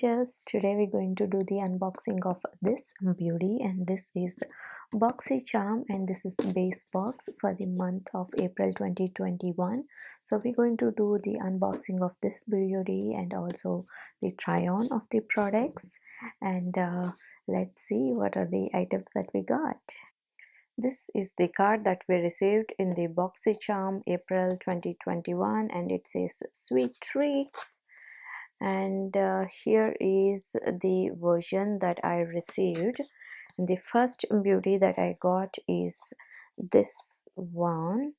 Angels. Today we're going to do the unboxing of this beauty, and this is Boxycharm, and this is base box for the month of April 2021. So we're going to do the unboxing of this beauty and also the try on of the products, and let's see what are the items that we got. This is the card that we received in the Boxycharm April 2021, and it says sweet treats. And here is the version that I received. The first beauty that I got is this one,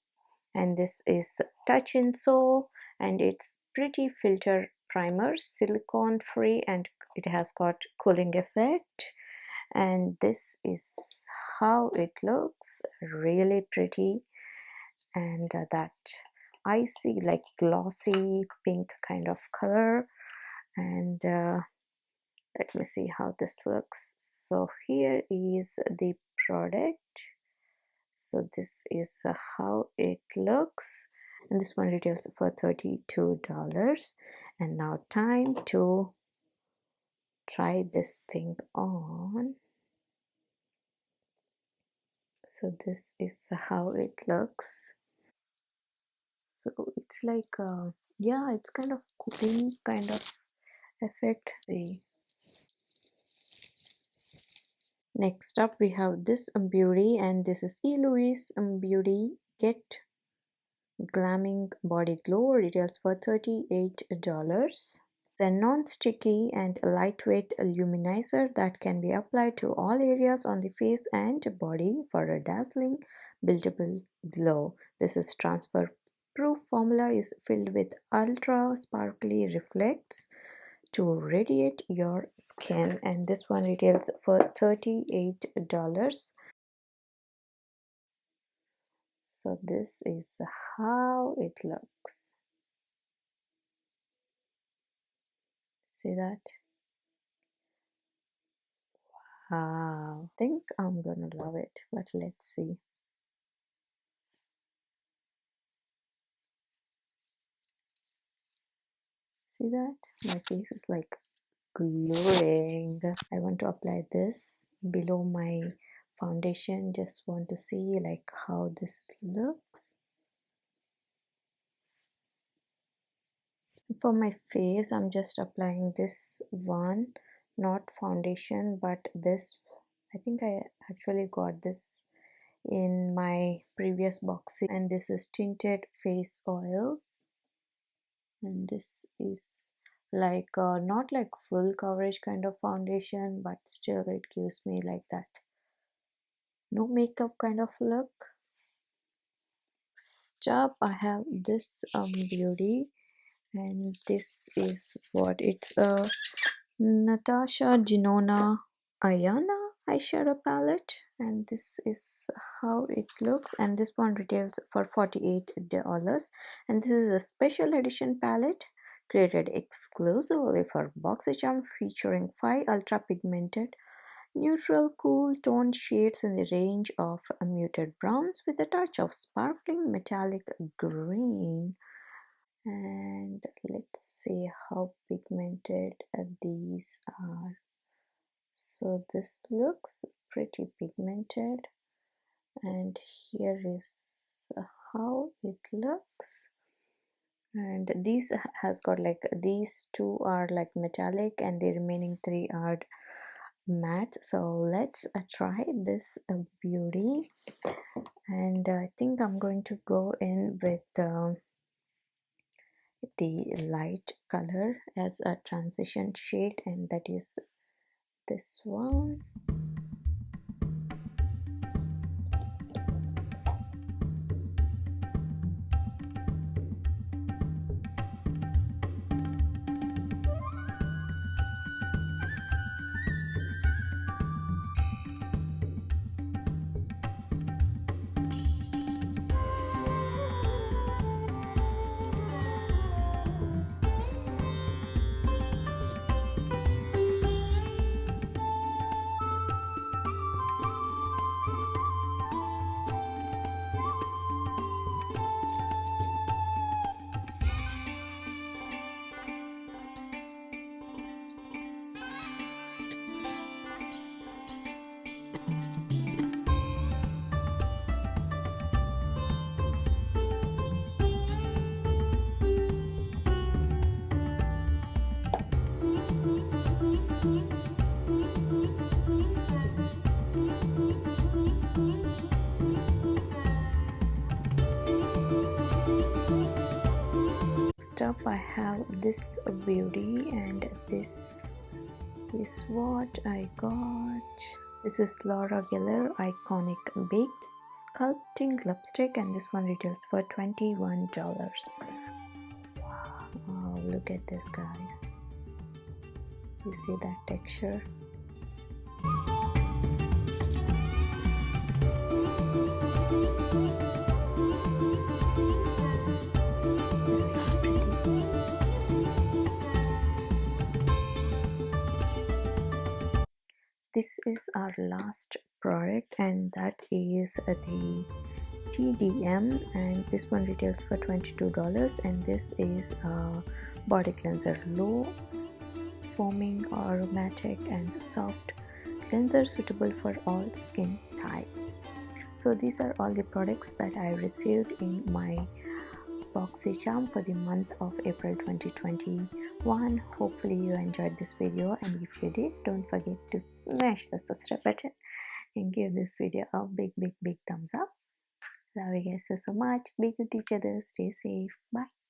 and this is Touch Insole, and it's pretty filter primer, silicone free, and it has got cooling effect. And this is how it looks, really pretty, and that icy, like glossy pink kind of color. And let me see how this looks. So here is the product. So this is how it looks, and this one retails for $32. And now time to try this thing on. So this is how it looks. So it's like yeah, it's kind of cooling kind of effect. The next up we have this beauty, and this is Louise Beauty Get Glamming Body Glow, retails for $38. It's a non-sticky and lightweight luminizer that can be applied to all areas on the face and body for a dazzling buildable glow. This is transfer proof formula, is filled with ultra sparkly reflects to radiate your skin, and this one retails for $38. So this is how it looks. See that? Wow, I think I'm gonna love it, but let's see. See that? My face is like glowing. I want to apply this below my foundation. Just want to see like how this looks. For my face, I'm just applying this one, not foundation, but this. I think I actually got this in my previous box, and this is tinted face oil, and this is like not like full coverage kind of foundation, but still it gives me like that no makeup kind of look. Stop, I have this beauty, and this is what it's a Natasha Denona Ayana eyeshadow palette, and this is how it looks, and this one retails for $48. And this is a special edition palette created exclusively for Boxycharm, featuring 5 ultra pigmented neutral cool toned shades in the range of muted browns with a touch of sparkling metallic green. And let's see how pigmented these are. So this looks pretty pigmented, and here is how it looks. And these has got like, these 2 are like metallic and the remaining 3 are matte. So let's try this beauty, and I think I'm going to go in with the light color as a transition shade, and that is this one. Next up I have this beauty, and this is what I got. This is Laura Geller Iconic Baked Sculpting Lipstick, and this one retails for $21. Wow, look at this, guys. You see that texture? This is our last product, and that is the TDM, and this one retails for $22, and this is a body cleanser, low foaming, aromatic and soft cleanser suitable for all skin types. So these are all the products that I received in my Boxycharm for the month of April 2021. Hopefully you enjoyed this video, and if you did, don't forget to smash the subscribe button and give this video a big thumbs up. Love you guys so much. Be good to each other. Stay safe. Bye.